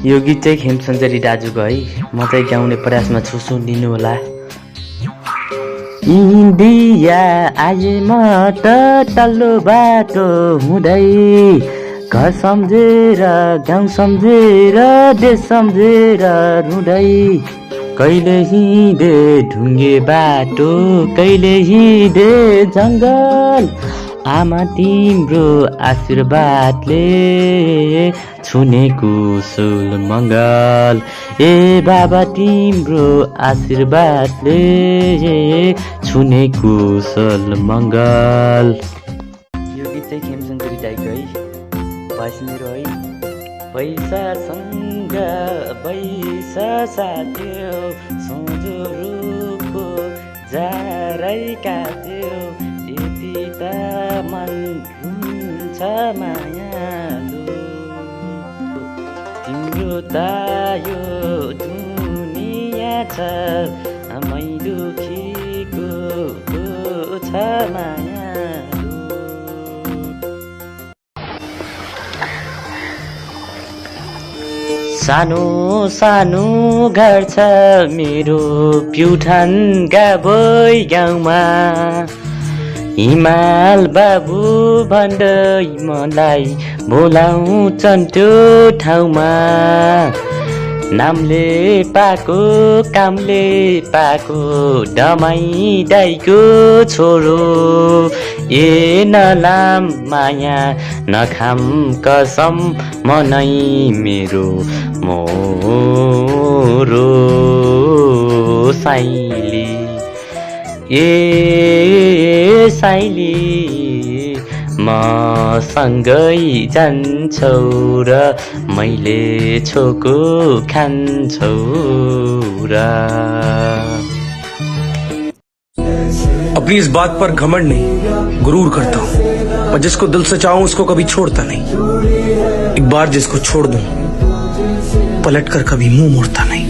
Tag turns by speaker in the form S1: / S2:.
S1: यो गीत चाहिँ खेमसञ्चरी दाजुको है। म चाहिँ गाउने प्रयासमा छु, सुनिदिनु होला। इन्डिया आए म त तल्लो बाटो हुँदै, घर सम्झेर गाउँ सम्झेर देश सम्झेर रुँदै, कहिले हिँडे ढुङ्गे बाटो कहिले हिँडे जङ्गल, आमा तिम्रो आशीर्वादले छुने कुशल मङ्गल, ए बाबा तिम्रो आशीर्वादले छुने कुशल मङ्गल। यो गीत चाहिँ खेमसञ्चरी दाइको है। भएस मेरो है। पैसासँग पैसा साथ्यो, सोझो रुखको जारै काट्यो, त्यति त मन हुन्छ मायालु, तिम्रो त यो दुनियाँ छ मै दुखीको छ मायालु। सानो सानो घर छ मेरो प्युठानका बोइ गाउँमा, हिमाल बाबु भन्दै मलाई बोलाउँछन् त्यो ठाउँमा, नामले पाको कामले पाको डमाई दाइको छोरो, ए नलाम माया नखाम कसम मनै मेरो मोरो साइली, ए साइली म सँगै जान्छौ र मैले छोको खान्छौ र।
S2: अपनी इस बात पर घमंड नहीं, गुरूर करता हूँ। और जिसको दिल से चाहूं उसको कभी छोड़ता नहीं, एक बार जिसको छोड़ दूं पलट कर कभी मुंह मोड़ता नहीं।